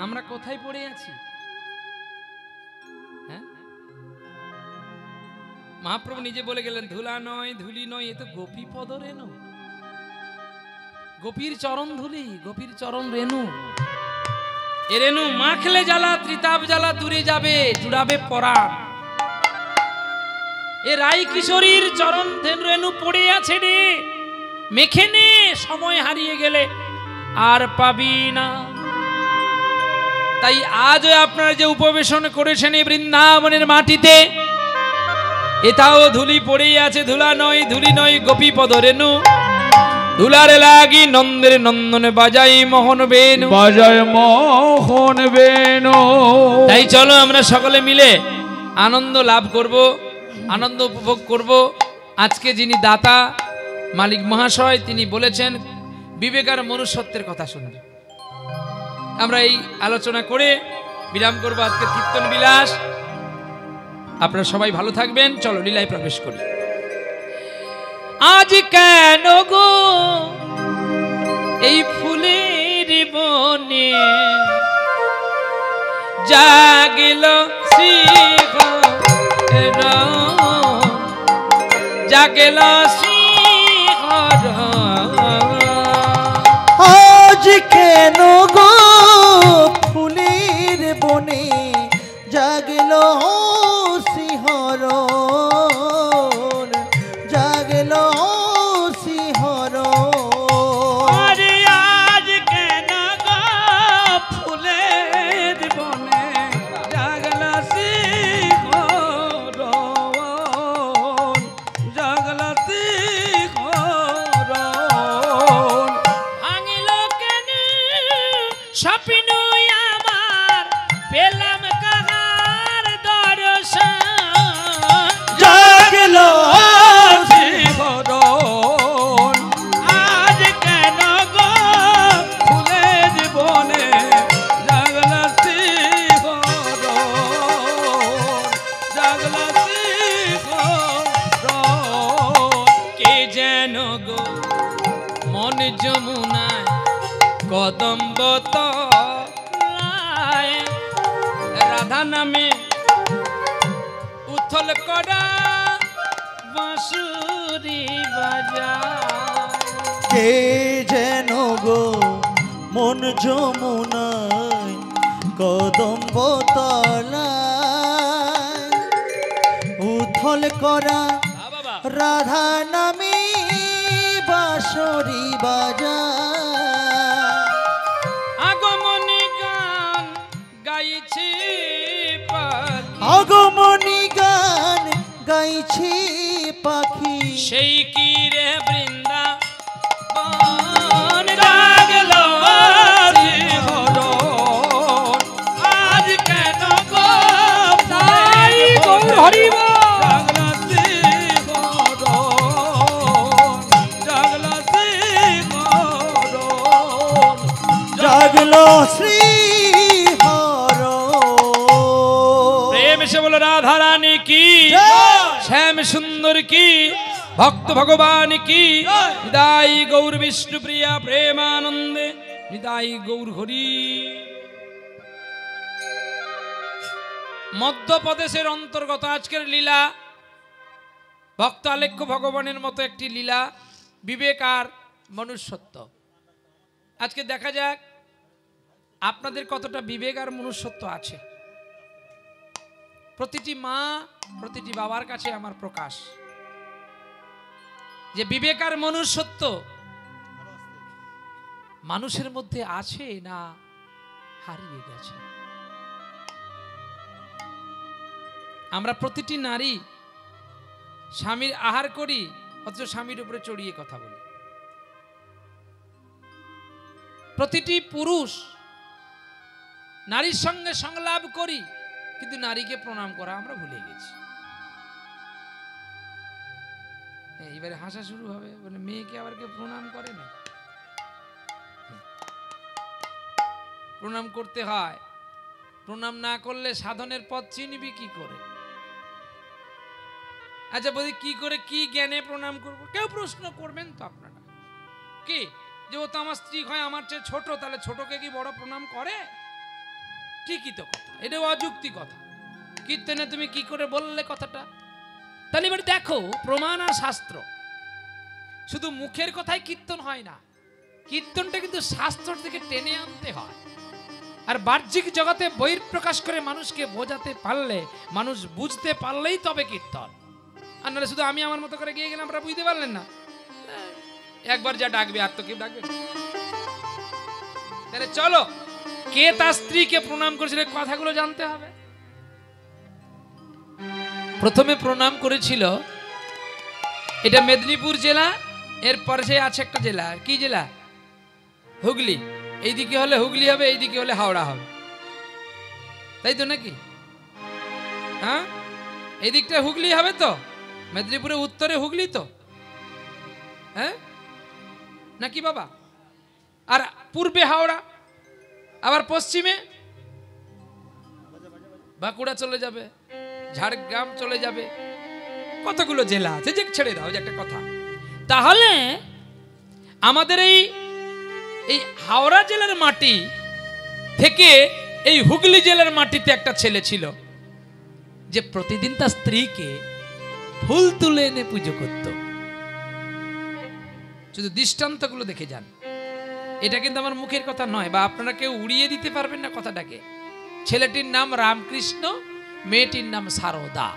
আমরা কোথায় পড়ে আছি? হ্যাঁ, মহাপ্রভু নিজে বলে গেলেন, ধুলা নয় ধুলি নয়, এ তো গোপী পদ রেণু, গোপীর চরণ ধুলি, গোপীর চরণ রেণু। এ রেণু মাখলে জ্বালা, ত্রিতাপ জ্বালা দূরে যাবে, জুড়াবে পরাণ। এ রাই কিশোরীর চরণ রেণু পড়ে আছে রে, মেখে নে, সময় হারিয়ে গেলে আর পাবি না। তাই আজও আপনারা যে উপবেশন করেছেন এই বৃন্দাবনের মাটিতে, এটাও ধুলি পড়েই আছে, ধুলা নয় ধুলি নয়, গোপী পদ রেণু। ধুলারে লাগি নন্দের নন্দনে বাজাই মোহন বেনু, বাজায় মোহন বেনু। তাই চলো আমরা সকলে মিলে আনন্দ লাভ করব, আনন্দ উপভোগ করব। আজকে যিনি দাতা মালিক মহাশয়, তিনি বলেছেন বিবেক আর মনুষ্যত্বের কথা শুনবে। আমরা এই আলোচনা করে বিরাম করব আজকে কীর্তন বিলাস। আপনারা সবাই ভালো থাকবেন, চলো লীলায় প্রবেশ করি। আজ কেন গো এই ফুলের বনে জাগিল শ্রীহর, জাগিল শ্রীহর। আজ কেন গো ফুলের বনে জাগল শিহরণ, জাগল শিহরণ। আরে আজ কেন গো ফুলের বনে জাগলা শিহরণ, জাগলা শিহরণ। ভাঙিল কেন স্বপ্ন আমার, পেলাম কাহার দর্শন। জাগল শিহরণ। আজ কেন গো ফুলের বনে জাগলা শিহরণ, জাগলা শিহরণ। কে যেন গো মন যমুনায় কদম্ব তলায়, রাধা নামে উথল করা বাঁশুরি বাজায়। কে যেন গো মন যমুনায় কদম্ব তলায় উথল করা বাবা রাধা নামে বাঁশরি বাজায়। আগমনী গান গাইছে পাখি, আগমনী গান গাইছে পাখি, সেই কি রে বৃন্দাবন জাগল শিহরণ। আজ কেন গো তাই গৌর হরিব জাগলা শিহরণ, জাগলা শিহরণ। জাগলো শ্রী হর। প্রেম সে বলো রাধা রানী কি, শ্যাম সুন্দর কি, ভক্ত ভগবান কি। নিতাই গৌর বিষ্ণু প্রিয়া প্রেমানন্দে, নিতাই গৌর হরি। মধ্যপ্রদেশের অন্তর্গত আজকের লীলা ভক্ত আলেখ্য ভগবানের মতো একটি লীলা, বিবেক আর মনুষ্যত্ব। আজকে দেখা যাক আপনাদের কতটা বিবেক আর মনুষ্যত্ব আছে। প্রতিটি মা প্রতিটি বাবার কাছে আমার প্রকাশ যে বিবেক আর মনুষ্যত্ব মানুষের মধ্যে আছে না হারিয়ে গেছে। আমরা প্রতিটি নারী স্বামীর আহার করি, অথচ স্বামীর উপরে চড়িয়ে কথা বলি। প্রতিটি পুরুষ নারীর সঙ্গে সংলাপ করি, কিন্তু নারীকে প্রণাম করা আমরা ভুলে গেছি। এবারে হাসা শুরু হবে, বলে মেয়েকে আবার কেউ প্রণাম করে না। প্রণাম করতে হয়, প্রণাম না করলে সাধনের পথ চিনবি কি করে? আচ্ছা বলি কি করে কি জ্ঞানে প্রণাম করব? কেউ প্রশ্ন করবেন তো আপনারা কি যে ও তো আমার স্ত্রী হয়, আমার চেয়ে ছোট, তাহলে ছোটকে কি বড় প্রণাম করে? ঠিকই তো কথা, এটা অযুক্তি কথা। কীর্তনে তুমি কি করে বললে কথাটা? তাহলে এবার দেখো, প্রমাণ আর শাস্ত্র, শুধু মুখের কথাই কীর্তন হয় না, কীর্তনটা কিন্তু শাস্ত্র থেকে টেনে আনতে হয়। আর বাহ্যিক জগতে বহির্প্রকাশ করে মানুষকে বোঝাতে পারলে, মানুষ বুঝতে পারলেই তবে কীর্তন। আর নাহলে শুধু আমি আমার মতো করে গিয়ে গেলাম, আপনারা বুঝতে পারলেন না, একবার যা ডাকবে আর তো কেউ ডাকবে না। তাহলে চলো, কে তার স্ত্রীকে প্রণাম করেছিল কথাগুলো জানতে হবে। প্রথমে প্রণাম করেছিল, এটা মেদিনীপুর জেলা, এরপরে সে আছে একটা জেলা, কি জেলা? হুগলি। এইদিকে হলে হুগলি হবে, এইদিকে হলে হাওড়া হবে, তাই তো নাকি? হ্যাঁ, এই দিকটা হুগলি হবে তো, মেদিনীপুরের উত্তরে হুগলি তো, হ্যাঁ নাকি বাবা? আর পূর্বে হাওড়া, আবার পশ্চিমে বাঁকুড়া চলে যাবে, ঝাড়গ্রাম চলে যাবে, কতগুলো জেলা আছে, যে ছেড়ে দাও যে একটা কথা। তাহলে আমাদের এই হাওড়া জেলার মাটি থেকে এই হুগলি জেলার মাটিতে একটা ছেলে ছিল যে প্রতিদিন তার স্ত্রীকে ফুল তুলে এনে পুজো করত। শুধু দৃষ্টান্তগুলো দেখে যান, এটা কিন্তু আমার মুখের কথা নয়, বা আপনারা কেউ উড়িয়ে দিতে পারবেন না কথাটাকে। ছেলেটির নাম রামকৃষ্ণ, মেয়েটির নাম সারদা।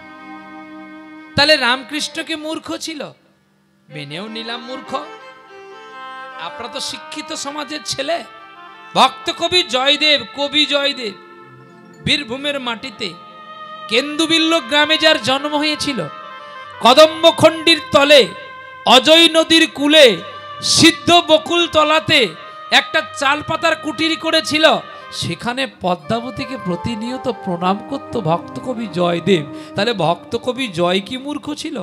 তাহলে রামকৃষ্ণকে মূর্খ ছিল, মেনেও নিলাম মূর্খ। আপনারা তো শিক্ষিত সমাজের ছেলে। ভক্ত কবি জয়দেব, কবি জয়দেব বীরভূমের মাটিতে কেন্দুবিল্ল গ্রামে যার জন্ম হয়েছিল, কদম্বখণ্ডির তলে অজয় নদীর কূলে সিদ্ধ বকুল তলাতে একটা চাল পাতার কুটির করেছিল, সেখানে পদ্মাবতীকে প্রতিনিয়ত প্রণাম করত ভক্ত কবি জয়দেব। তাহলে ভক্ত কবি জয় কি মূর্খ ছিল?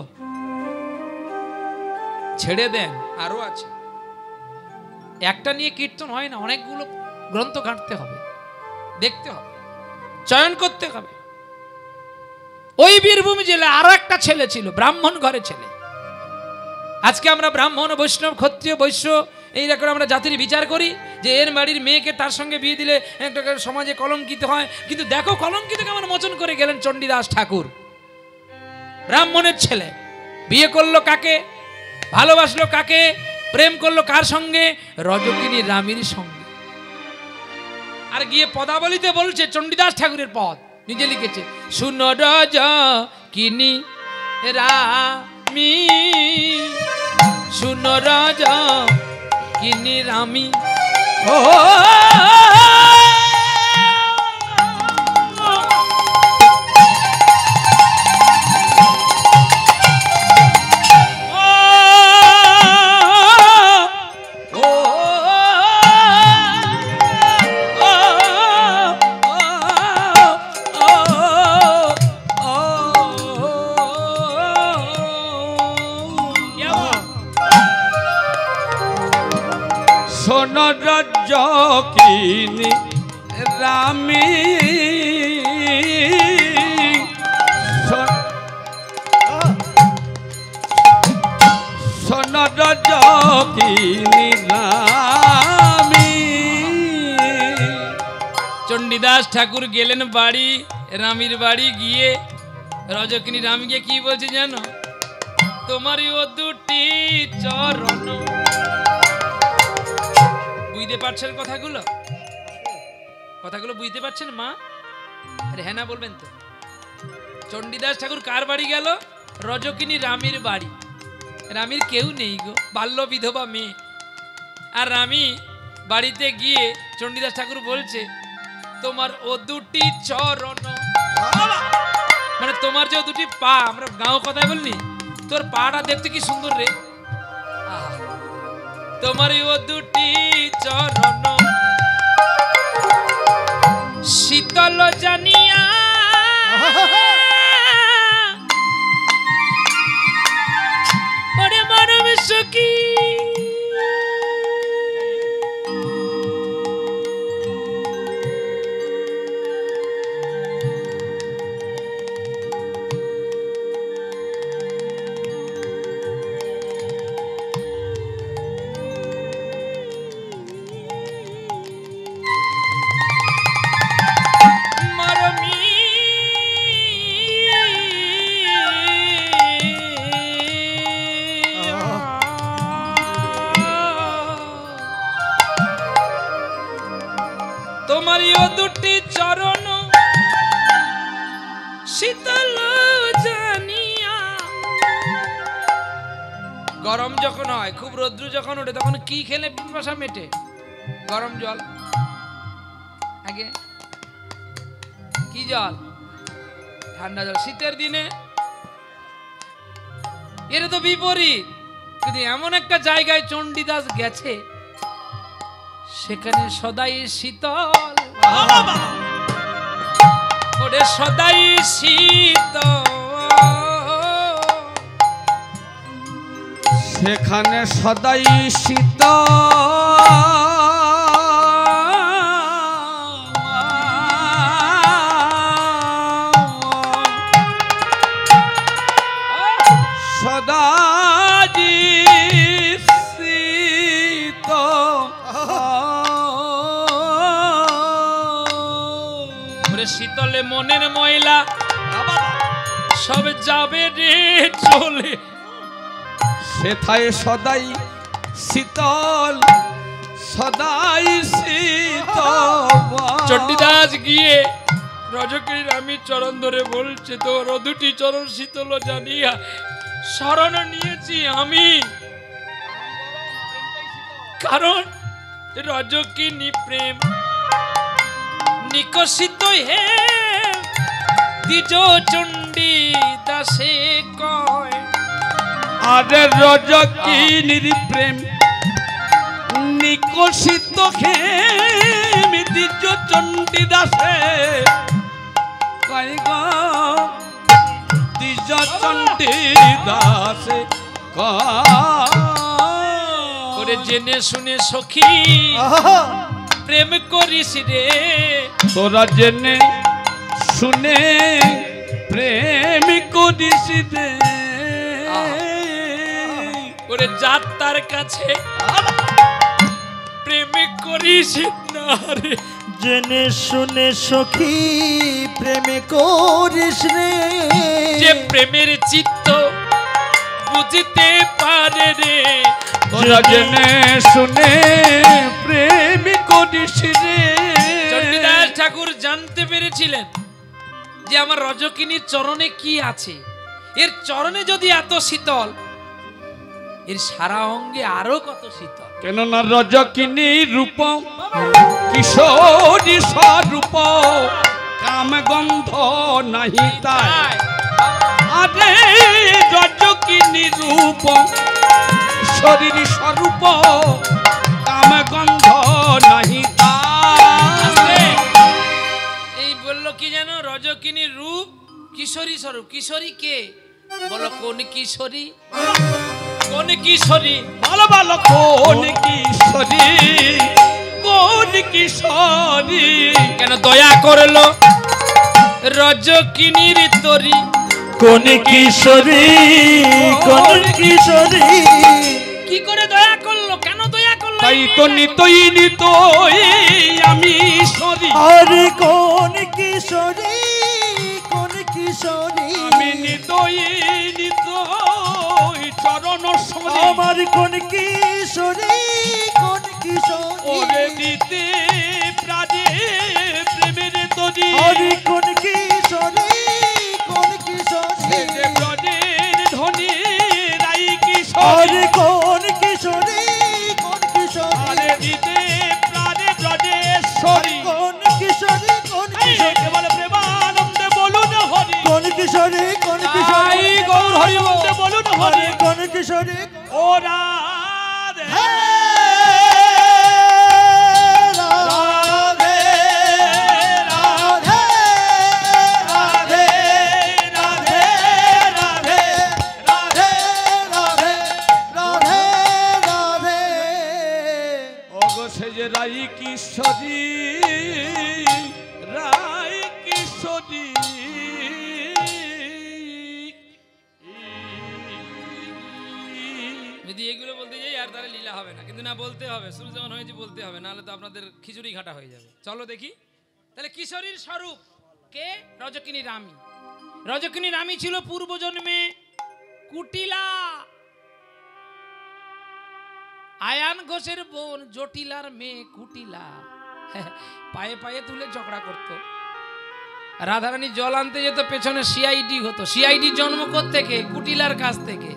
ছেড়ে দেন, আরো আছে। একটা নিয়ে কীর্তন হয় না, অনেকগুলো গ্রন্থ ঘাঁটতে হবে, দেখতে হবে, চয়ন করতে হবে। ওই বীরভূম জেলা আরো একটা ছেলে ছিল, ব্রাহ্মণ ঘরের ছেলে। আজকে আমরা ব্রাহ্মণ, বৈষ্ণব, ক্ষত্রিয়, বৈশ্য এইরকম আমরা জাতির বিচার করি যে এর বাড়ির মেয়েকে তার সঙ্গে বিয়ে দিলে একটা সমাজে কলঙ্কিত হয়। কিন্তু দেখো কলঙ্কিত কেমন মোচন করে গেলেন চণ্ডীদাস ঠাকুর। ব্রাহ্মণের ছেলে বিয়ে করলো কাকে? ভালোবাসলো কাকে? প্রেম করলো কার সঙ্গে? রজকিনী রামীর সঙ্গে। আর গিয়ে পদাবলিতে বলছে, চণ্ডীদাস ঠাকুরের পদ নিজে লিখেছে, শুনো রজকিনী রামী, শুনো রজকিনী রামী, ও শোনো রজকিনী রামী, শোনো রজকিনী রামী। চণ্ডীদাস ঠাকুর গেলেন বাড়ি, রামীর বাড়ি গিয়ে রজকিনী রামীকে কি বলছে জানো? তোমারই ও দুটি চরণ। বুঝতে পারছেন কথাগুলো? কথাগুলো বুঝতে পারছেন মা? আরে হ্যাঁ না বলবেন তো। চণ্ডীদাস ঠাকুর কার বাড়ি গেল? রজকিনী রামীর বাড়ি। রামীর কেউ নেই গো, বাল্য বিধবা মেয়ে। আর রামী বাড়িতে গিয়ে চণ্ডীদাস ঠাকুর বলছে, তোমার ও দুটি চরণ, মানে তোমার যে দুটি পা, আমরা গাঁও কথায় বলনি, তোর পাটা দেখতে কি সুন্দর রে, তোমার ও দুটি চরণ শীতল জানিয়া ওরে মানব সখী, তোমারিও দুটি চরণ শীতল জানিয়া। গরম যখন হয়, খুব রৌদ্র যখন ওঠে, তখন কি খেলে পিপাসা মেটে? গরম জল। আগে কি জল? ঠান্ডা জল। শীতের দিনে এর তো বিপরীত। কিন্তু এমন একটা জায়গায় চণ্ডীদাস গেছে, সেখানে সদাই শীতল, ওরে সদাই শীতল, সেখানে সদাই শীত। সদাই শীত। ওরে শীতলে মনের ময়লা সব যাবে রে চলে, সেথায় সদাই শীতল, সদাই শীতল। চণ্ডীদাস গিয়ে রজকিনীর আমি চরণ ধরে বলছে, তোর দুটি চরণ শীতল জানিয়া শরণ নিয়েছি আমি, কারণ রজকিনী প্রেম নিকশিত হে দ্বিজ চণ্ডী দাসে কয়। আরে রজকিনীর প্রেম নিকশিত খেম দ্বিজ চণ্ডী দাসে কয় গো, দ্বিজ চণ্ডী দাসে করে জেনে শুনে সখী প্রেম করিস রে, তোরা জেনে শুনে প্রেম করিস রে। করে যাত্রার কাছে প্রেম করিস না রে, জেনে শুনে সখী প্রেমে করিস রে, যে প্রেমের চিত্ত বুঝতে পারে রে, তোরা জেনে শুনে প্রেম করিস রে। চণ্ডীদাস ঠাকুর জানতে পেরেছিলেন যে আমার রজকিনীর চরণে কি আছে। এর চরণে যদি এত শীতল, এর সারা অঙ্গে আরো কত শীতল। কেননা রজকিনী রূপ কিশোরী স্বরূপ, কাম গন্ধ নাহি তাই। আরে রজকিনী রূপ কিশোরীর স্বরূপ, কাম গন্ধ নাহি তাই। এই বললো কি যেন, রজকিনীর রূপ কিশোরী স্বরূপ। কিশোরী কে? বলো কোন কিশোরী? কোন কিশোরী? ভালো ভালো কোন কিশোরী, কোন কিশোরী? কেন দয়া করলো রজকিনীর তরি? কোন কিশোরী, কোন কিশোরী? কি করে দয়া করলো? কেন দয়া করলো? তাই তো নিতই নিতই আমি সরি, আরে কোন কিশোরী, কোন কিশোরী? আমি নিতই নিতই চরণ সরি। আমার কোন কিশোরী, কোন কিশোরী? ওরে দিতে প্রাণে প্রেমের তরি, আরে কোন কিশোরী, কোন কিশোরী? যে ব্রজের ধনী রাই কিশোরী। আরে কোন কিশোরী, কোন কিশোরী? আরে দিতে প্রাণে ব্রজেশ্বরী। কোন কিশোরী, কোন কিশোরী? বলে প্রেমানন্দে বলুন হরি, কোন কিশোরী, কোন কিশোরী? আই গৌর হরি বলতে বলুন হরি। কোন কিশোরী? ও রাধে রাধে রাধে রাধে রাধে রাধে রাধে রাধে রাধে রাধে। ওগো সে যে রাই কিশোরী, রাই কিশোরী। যদি এগুলো বলতে যাই আর তাহলে লীলা হবে না, কিন্তু না বলতে হবে, শুরু যেমন হয়েছে বলতে হবে, নাহলে তো আপনাদের খিচুড়ি ঘাটা হয়ে যাবে। চলো দেখি তাহলে কিশোরীর স্বরূপ কে? রজকিনী রামী। রজকিনী রামী ছিল পূর্বজন্মে কুটিলা, আয়ান ঘোষের বোন জটিলার মেয়ে কুটিলা। পায়ে পায়ে তুলে ঝগড়া করত। রাধারানী জল আনতে যেত, পেছনে সিআইডি হতো। সিআইডি জন্ম থেকে কুটিলার কাছ থেকে।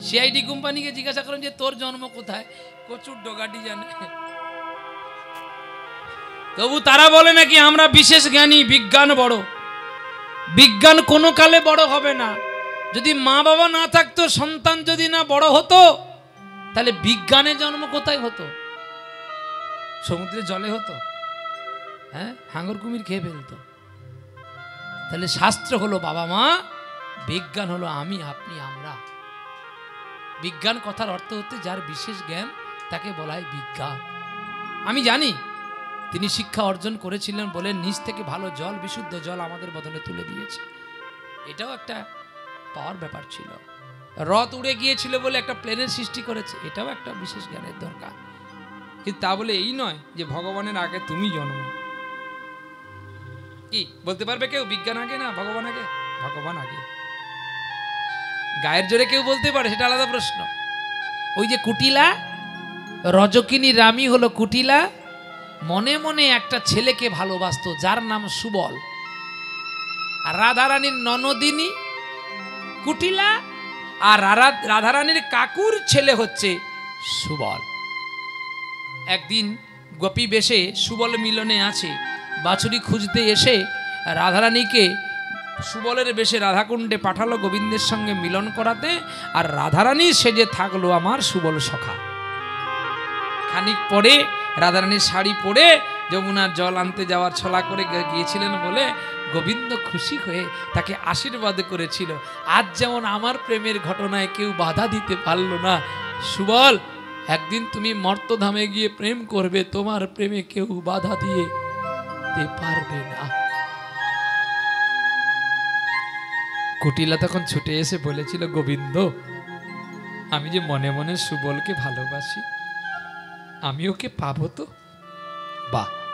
সিআইডি কোম্পানিকে জিজ্ঞাসা করেন যে তোর জন্ম কোথায়, কচুর ডোগাটি জানে। তবু তারা বলে নাকি আমরা বিশেষ জ্ঞানী, বিজ্ঞান বড়। বিজ্ঞান কোনো কালে বড় হবে না। যদি মা বাবা না থাকতো, সন্তান যদি না বড় হতো, তাহলে বিজ্ঞানের জন্ম কোথায় হতো? সমুদ্রের জলে হতো? হ্যাঁ, হাঙর কুমির খেয়ে ফেলতো। তাহলে শাস্ত্র হলো বাবা মা, বিজ্ঞান হলো আমি, আপনি, আমরা। বিজ্ঞান কথার অর্থ হচ্ছে যার বিশেষ জ্ঞান, তাকে বলা হয় বিজ্ঞান। আমি জানি তিনি শিক্ষা অর্জন করেছিলেন বলে নিচ থেকে ভালো জল, বিশুদ্ধ জল আমাদের বদলে তুলে দিয়েছে। এটাও একটা পাওয়ার ব্যাপার ছিল। রথ উড়ে গিয়েছিল বলে একটা প্লেনের সৃষ্টি করেছে, এটাও একটা বিশেষ জ্ঞানের দরকার। কিন্তু তা বলে এই নয় যে ভগবানের আগে তুমি জন্ম। কি বলতে পারবে কেউ বিজ্ঞান আগে না ভগবান আগে? ভগবান আগে। গায়ের জোরে কেউ বলতে পারে, সেটা আলাদা প্রশ্ন। ওই যে কুটিলা, রজকিনী রামী হলো কুটিলা, মনে মনে একটা ছেলেকে ভালোবাসতো যার নাম সুবল। আর রাধারানীর ননদিনী কুটিলা, আর রাধারানীর কাকুর ছেলে হচ্ছে সুবল। একদিন গোপী বেশে সুবল মিলনে আছে, বাছুরি খুঁজতে এসে রাধারানীকে সুবলের বেশে রাধাকুণ্ডে পাঠালো গোবিন্দের সঙ্গে মিলন করাতে। আর রাধারানী সেজে থাকলো আমার সুবল সখা। খানিক পরে রাধারানীর শাড়ি পরে যমুনার জল আনতে যাওয়ার ছলা করে গিয়েছিলেন বলে গোবিন্দ খুশি হয়ে তাকে আশীর্বাদ করেছিল। আজ যেমন আমার প্রেমের ঘটনায় কেউ বাধা দিতে পারলো না, সুবল একদিন তুমি মর্তধামে গিয়ে প্রেম করবে, তোমার প্রেমে কেউ বাধা দিয়ে পারবে না। কুটিলা তখন ছুটে এসে বলেছিল, গোবিন্দ আমি যে মনে মনে সুবলকে ভালোবাসি, আমি ওকে পাবো তো? বাহ,